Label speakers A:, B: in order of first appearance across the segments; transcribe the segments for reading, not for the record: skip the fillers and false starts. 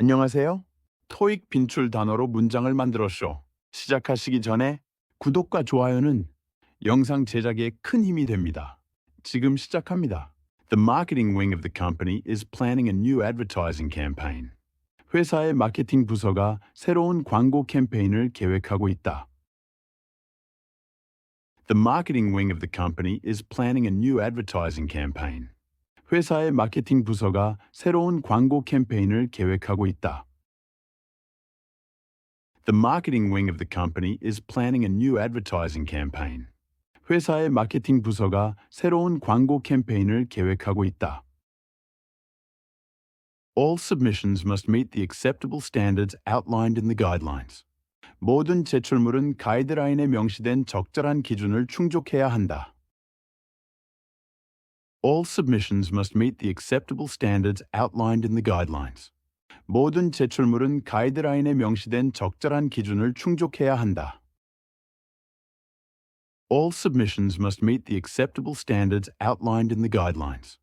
A: 안녕하세요. 토익 빈출 단어로 문장을 만들었쇼. 시작하시기 전에 구독과 좋아요는 영상 제작에 큰 힘이 됩니다. 지금 시작합니다. The marketing wing of the company is planning a new advertising campaign. 회사의 마케팅 부서가 새로운 광고 캠페인을 계획하고 있다. The marketing wing of the company is planning a new advertising campaign. 회사의 마케팅 부서가 새로운 광고 캠페인을 계획하고 있다. The marketing wing of the company is planning a new advertising campaign. 회사의 마케팅 부서가 새로운 광고 캠페인을 계획하고 있다. All submissions must meet the acceptable standards outlined in the guidelines. 모든 제출물은 가이드라인에 명시된 적절한 기준을 충족해야 한다. All submissions must meet the acceptable standards outlined in the guidelines. 모든 제출물은 가이드라인에 명시된 적절한 기준을 충족해야 한다. All submissions must meet the acceptable standards outlined in the guidelines.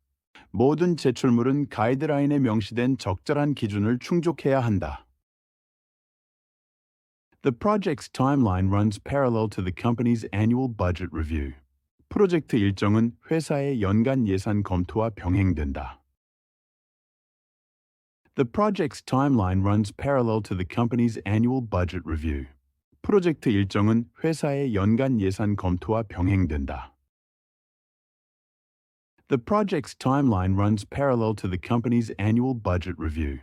A: 모든 제출물은 가이드라인에 명시된 적절한 기준을 충족해야 한다. The project's timeline runs parallel to the company's annual budget review. 프로젝트 일정은 회사의 연간 예산 검토와 병행된다. The project's timeline runs parallel to the company's annual budget review. 프로젝트 일정은 회사의 연간 예산 검토와 병행된다. The project's timeline runs parallel to the company's annual budget review.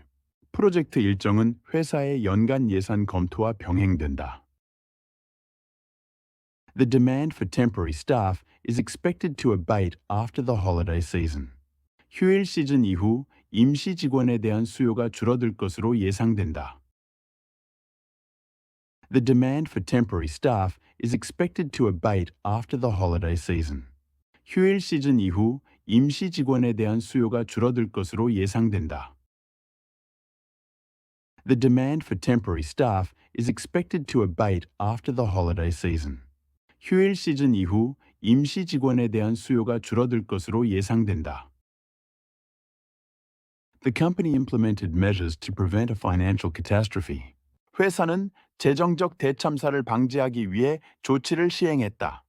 A: 프로젝트 일정은 회사의 연간 예산 검토와 병행된다. The demand for temporary staff is expected to abate after the holiday season. 휴일 시즌 이후 임시 직원에 대한 수요가 줄어들 것으로 예상된다. The demand for temporary staff is expected to abate after the holiday season. 휴일 시즌 이후 임시 직원에 대한 수요가 줄어들 것으로 예상된다. The demand for temporary staff is expected to abate after the holiday season. 휴일 시즌 이후 임시 직원에 대한 수요가 줄어들 것으로 예상된다. The company implemented measures to prevent a financial catastrophe. 회사는 재정적 대참사를 방지하기 위해 조치를 시행했다.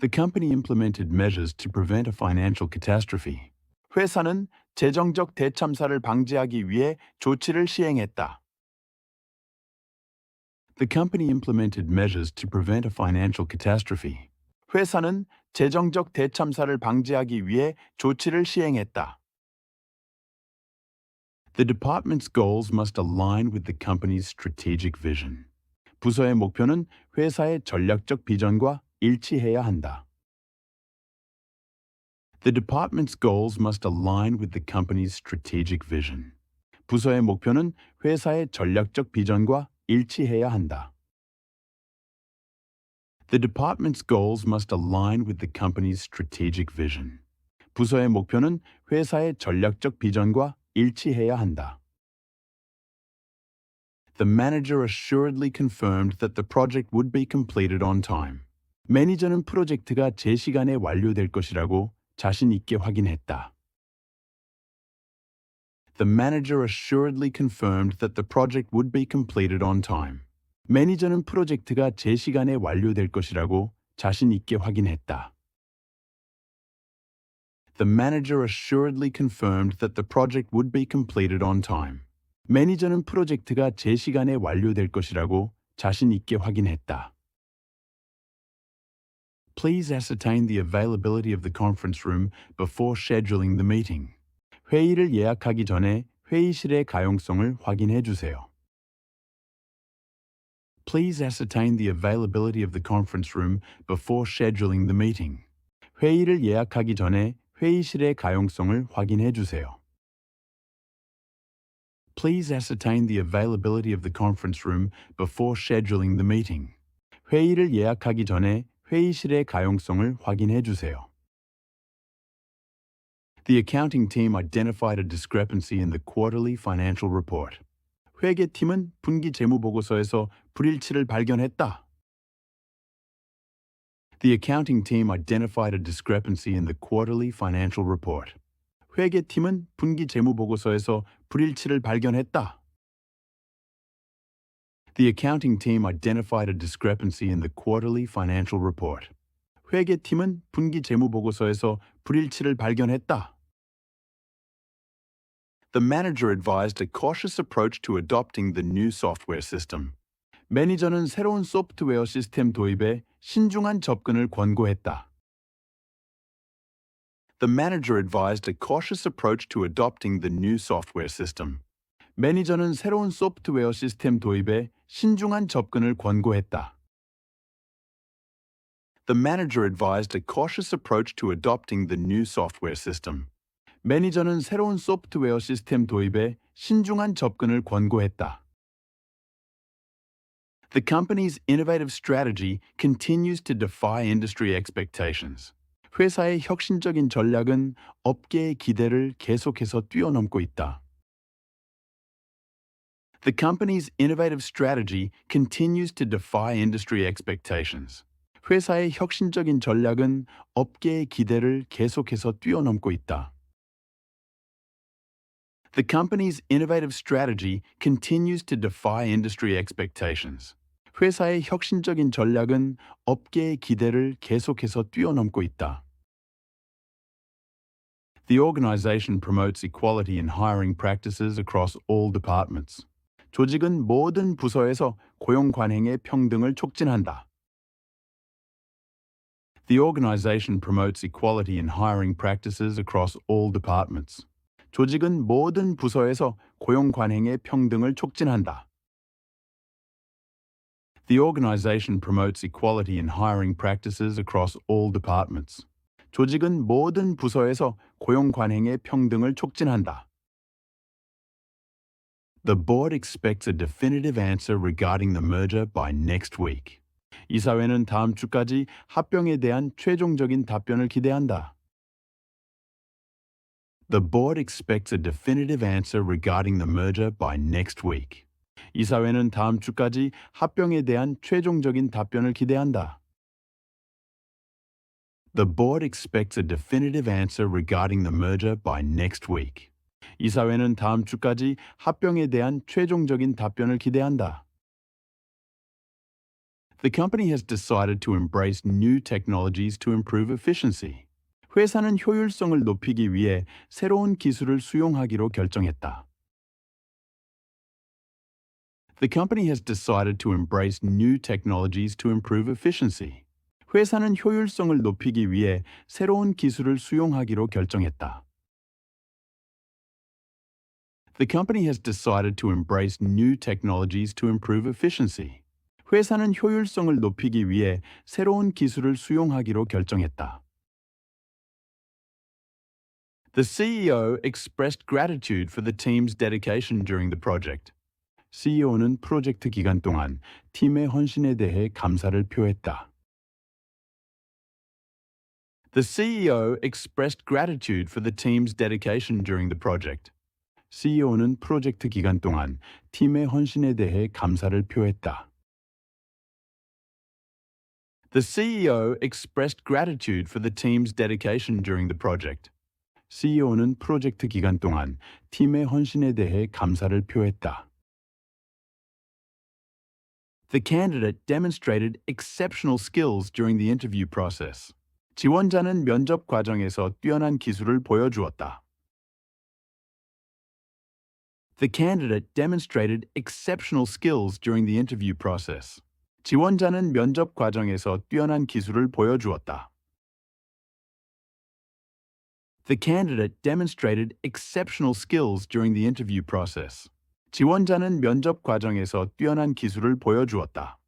A: The company implemented measures to prevent a financial catastrophe. 회사는 재정적 대참사를 방지하기 위해 조치를 시행했다. The company implemented measures to prevent a financial catastrophe. 회사는 재정적 대참사를 방지하기 위해 조치를 시행했다. The department's goals must align with the company's strategic vision. 부서의 목표는 회사의 전략적 비전과 일치해야 한다. The department's goals must align with the company's strategic vision. 부서의 목표는 회사의 전략적 비전과 일치해야 한다. The department's goals must align with the company's strategic vision. 부서의 목표는 회사의 전략적 비전과 일치해야 한다. The manager assuredly confirmed that the project would be completed on time. 매니저는 프로젝트가 제 시간에 완료될 것이라고 자신 있게 확인했다. The manager assuredly confirmed that the project would be completed on time. 매니저는 프로젝트가 제 시간에 완료될 것이라고 자신 있게 확인했다. The manager assuredly confirmed that the project would be completed on time. 매니저는 프로젝트가 제 시간에 완료될 것이라고 자신 있게 확인했다. Please ascertain the availability of the conference room before scheduling the meeting. 회의를 예약하기 전에 회의실의 가용성을 확인해 주세요. Please ascertain the availability of the conference room before scheduling the meeting. 회의를 예약하기 전에 회의실의 가용성을 확인해 주세요. Please ascertain the availability of the conference room before scheduling the meeting. 회의를 예약하기 전에 회의실의 가용성을 확인해 주세요. The accounting team identified a discrepancy in the quarterly financial report. 회계팀은 분기 재무보고서에서 불일치를 발견했다. The accounting team identified a discrepancy in the quarterly financial report. 회계팀은 분기 재무 보고서에서 불일치를 발견했다. The accounting team identified a discrepancy in the quarterly financial report. 회계팀은 분기 재무 보고서에서 불일치를 발견했다. The manager advised a cautious approach to adopting the new software system. 매니저는 새로운 소프트웨어 시스템 도입에 신중한 접근을 권고했다. The manager advised a cautious approach to adopting the new software system. 매니저는 새로운 소프트웨어 시스템 도입에 신중한 접근을 권고했다. The manager advised a cautious approach to adopting the new software system. 매니저는 새로운 소프트웨어 시스템 도입에 신중한 접근을 권고했다. The company's innovative strategy continues to defy industry expectations. 회사의 혁신적인 전략은 업계의 기대를 계속해서 뛰어넘고 있다. The company's innovative strategy continues to defy industry expectations. 회사의 혁신적인 전략은 업계의 기대를 계속해서 뛰어넘고 있다. The company's innovative strategy continues to defy industry expectations. 회사의 혁신적인 전략은 업계의 기대를 계속해서 뛰어넘고 있다. The organization promotes equality in hiring practices across all departments. 조직은 모든 부서에서 고용 관행의 평등을 촉진한다. The organization promotes equality in hiring practices across all departments. 조직은 모든 부서에서 고용 관행의 평등을 촉진한다. The organization promotes equality in hiring practices across all departments. 조직은 모든 부서에서 고용 관행의 평등을 촉진한다. The board expects a definitive answer regarding the merger by next week. 이사회는 다음 주까지 합병에 대한 최종적인 답변을 기대한다. The board expects a definitive answer regarding the merger by next week. 이사회는 다음 주까지 합병에 대한 최종적인 답변을 기대한다. The board expects a definitive answer regarding the merger by next week. 이사회는 다음 주까지 합병에 대한 최종적인 답변을 기대한다. The company has decided to embrace new technologies to improve efficiency. 회사는 효율성을 높이기 위해 새로운 기술을 수용하기로 결정했다. The company has decided to embrace new technologies to improve efficiency. 회사는 효율성을 높이기 위해 새로운 기술을 수용하기로 결정했다. The company has decided to embrace new technologies to improve efficiency. 회사는 효율성을 높이기 위해 새로운 기술을 수용하기로 결정했다. The CEO expressed gratitude for the team's dedication during the project. CEO는 프로젝트 기간 동안 팀의 헌신에 대해 감사를 표했다. The CEO expressed gratitude for the team's dedication during the project. CEO는 프로젝트 기간 동안 팀의 헌신에 대해 감사를 표했다. The CEO expressed gratitude for the team's dedication during the project. CEO는 프로젝트 기간 동안 팀의 헌신에 대해 감사를 표했다. The candidate demonstrated exceptional skills during the interview process. 지원자는 면접 과정에서 뛰어난 기술을 보여주었다. The candidate demonstrated exceptional skills during the interview process. 지원자는 면접 과정에서 뛰어난 기술을 보여주었다. The candidate demonstrated exceptional skills during the interview process. 지원자는 면접 과정에서 뛰어난 기술을 보여주었다.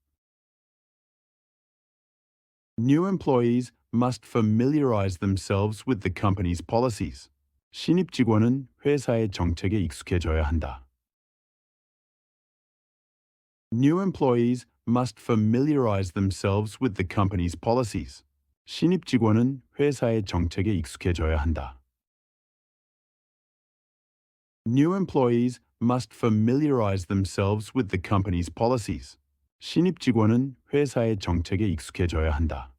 A: New employees must familiarize themselves with the company's policies. 신입 직원은 회사의 정책에 익숙해져야 한다. New employees must familiarize themselves with the company's policies. 신입 직원은 회사의 정책에 익숙해져야 한다. New employees must familiarize themselves with the company's policies. 신입 직원은 회사의 정책에 익숙해져야 한다.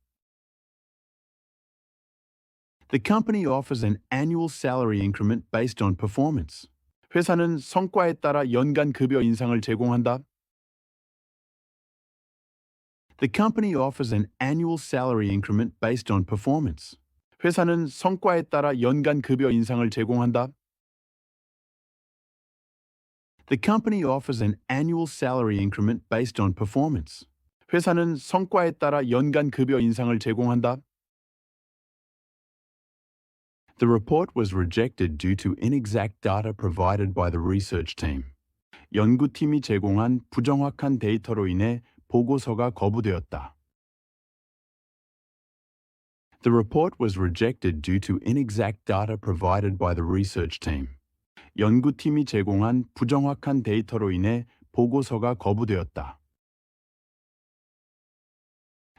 A: The company offers an annual salary increment based on performance. 회사는 성과에 따라 연간 급여 인상을 제공한다. The company offers an annual salary increment based on performance. 회사는 성과에 따라 연간 급여 인상을 제공한다. The company offers an annual salary increment based on performance. 회사는 성과에 따라 연간 급여 인상을 제공한다. The report was rejected due to inexact data provided by the research team. 연구팀이 제공한 부정확한 데이터로 인해 보고서가 거부되었다. The report was rejected due to inexact data provided by the research team. 연구팀이 제공한 부정확한 데이터로 인해 보고서가 거부되었다.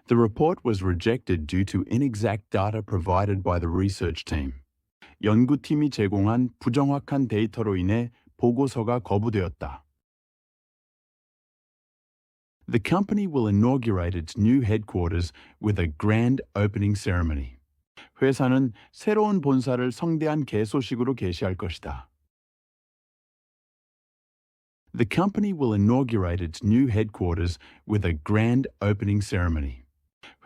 A: The report was rejected due to inexact data provided by the research team. 연구팀이 제공한 부정확한 데이터로 인해 보고서가 거부되었다. The company will inaugurate its new headquarters with a grand opening ceremony. 회사는 새로운 본사를 성대한 개소식으로 개시할 것이다. The company will inaugurate its new headquarters with a grand opening ceremony.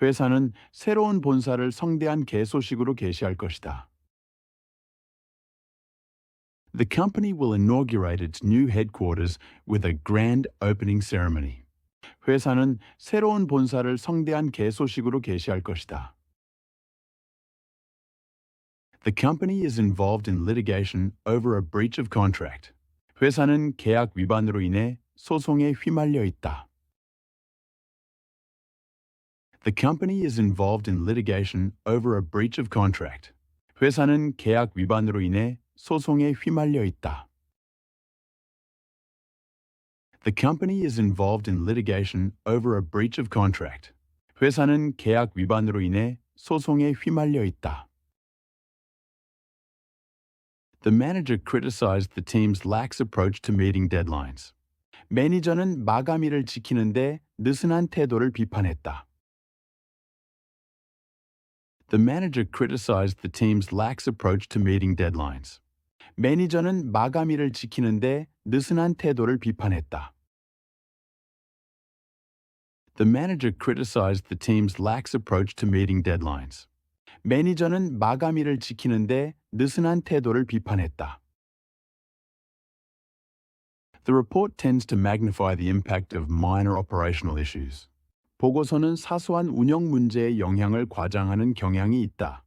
A: 회사는 새로운 본사를 성대한 개소식으로 개시할 것이다. The company will inaugurate its new headquarters with a grand opening ceremony. 회사는 새로운 본사를 성대한 개소식으로 개시할 것이다. The company is involved in litigation over a breach of contract. 회사는 계약 위반으로 인해 소송에 휘말려 있다. The company is involved in litigation over a breach of contract. 회사는 계약 위반으로 인해 소송에 휘말려 있다. The company is involved in litigation over a breach of contract. 회사는 계약 위반으로 인해 소송에 휘말려 있다. The manager criticized the team's lax approach to meeting deadlines. 매니저는 마감일을 지키는데 느슨한 태도를 비판했다. The manager criticized the team's lax approach to meeting deadlines. 매니저는 마감일을 지키는데 느슨한 태도를 비판했다. The manager criticized the team's lax approach to meeting deadlines. 매니저는 마감일을 지키는데 느슨한 태도를 비판했다. The report tends to magnify the impact of minor operational issues. 보고서는 사소한 운영 문제의 영향을 과장하는 경향이 있다.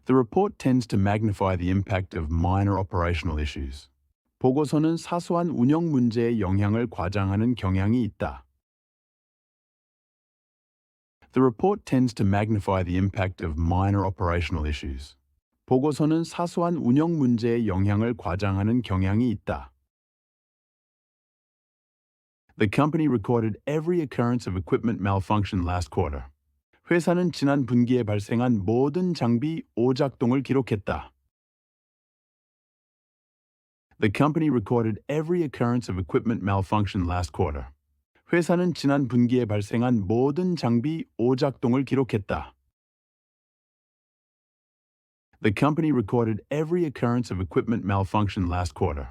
A: The report tends to magnify the impact of minor operational issues. 보고서는 사소한 운영 문제의 영향을 과장하는 경향이 있다. The report tends to magnify the impact of minor operational issues. 보고서는 사소한 운영 문제의 영향을 과장하는 경향이 있다. The company recorded every occurrence of equipment malfunction last quarter. 회사는 지난 분기에 발생한 모든 장비 오작동을 기록했다. The company recorded every occurrence of equipment malfunction last quarter. 회사는 지난 분기에 발생한 모든 장비 오작동을 기록했다. The company recorded every occurrence of equipment malfunction last quarter.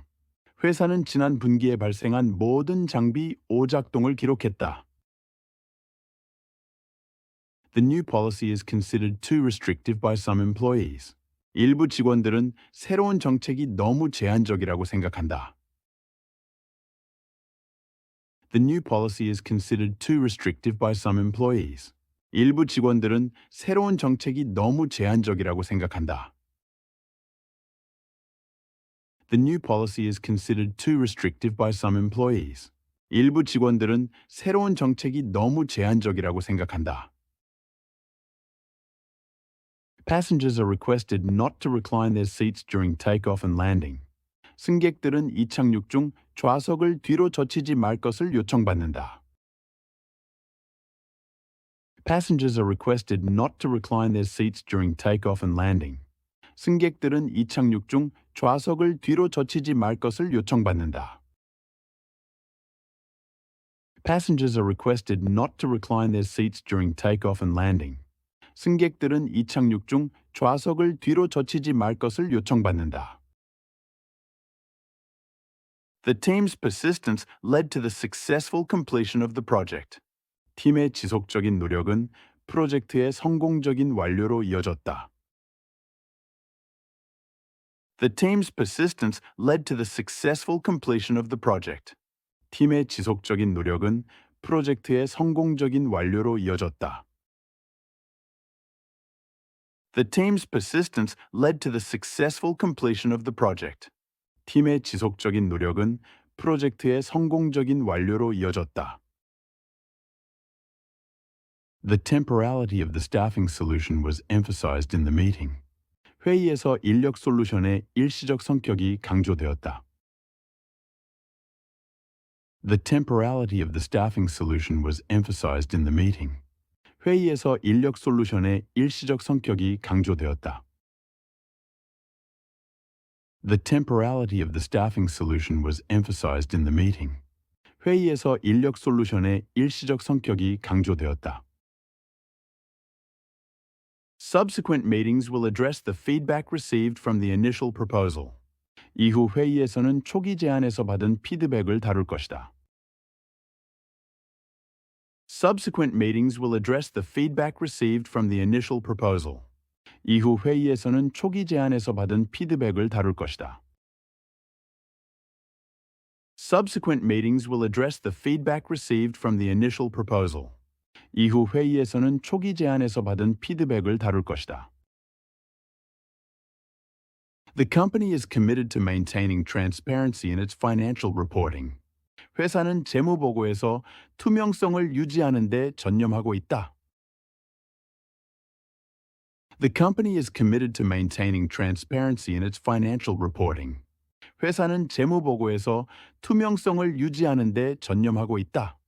A: 회사는 지난 분기에 발생한 모든 장비 오작동을 기록했다. The new policy is considered too restrictive by some employees. 일부 직원들은 새로운 정책이 너무 제한적이라고 생각한다. The new policy is considered too restrictive by some employees. 일부 직원들은 새로운 정책이 너무 제한적이라고 생각한다. The new policy is considered too restrictive by some employees. 일부 직원들은 새로운 정책이 너무 제한적이라고 생각한다. Passengers are requested not to recline their seats during takeoff and landing. 승객들은 이착륙 중 좌석을 뒤로 젖히지 말 것을 요청받는다. Passengers are requested not to recline their seats during takeoff and landing. 승객들은 이착륙 중 좌석을 뒤로 젖히지 말 것을 요청받는다. Passengers are requested not to recline their seats during takeoff and landing. 승객들은 이착륙 중 좌석을 뒤로 젖히지 말 것을 요청받는다. The team's persistence led to the successful completion of the project. 팀의 지속적인 노력은 프로젝트의 성공적인 완료로 이어졌다. The team's persistence led to the successful completion of the project. 팀의 지속적인 노력은 프로젝트의 성공적인 완료로 이어졌다. The team's persistence led to the successful completion of the project. 팀의 지속적인 노력은 프로젝트의 성공적인 완료로 이어졌다. The temporality of the staffing solution was emphasized in the meeting. 회의에서 인력 솔루션의 일시적 성격이 강조되었다. The temporality of the staffing solution was emphasized in the meeting. 회의에서 인력 솔루션의 일시적 성격이 강조되었다. The temporality of the staffing solution was emphasized in the meeting. 회의에서 인력 솔루션의 일시적 성격이 강조되었다. Subsequent meetings will address the feedback received from the initial proposal. 이후 회의에서는 초기 제안에서 받은 피드백을 다룰 것이다. Subsequent meetings will address the feedback received from the initial proposal. 이후 회의에서는 초기 제안에서 받은 피드백을 다룰 것이다. Subsequent meetings will address the feedback received from the initial proposal. 이후 회의에서는 초기 제안에서 받은 피드백을 다룰 것이다. The company is committed to maintaining transparency in its financial reporting. 회사는 재무 보고에서 투명성을 유지하는 데 전념하고 있다. The company is committed to maintaining transparency in its financial reporting. 회사는 재무 보고에서 투명성을 유지하는 데 전념하고 있다.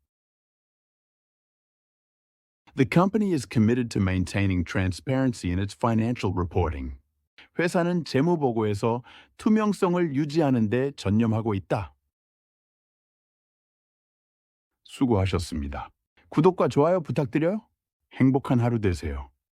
A: The company is committed to maintaining transparency in its financial reporting. 회사는 재무 보고에서 투명성을 유지하는 데 전념하고 있다. 수고하셨습니다. 구독과 좋아요 부탁드려요. 행복한 하루 되세요.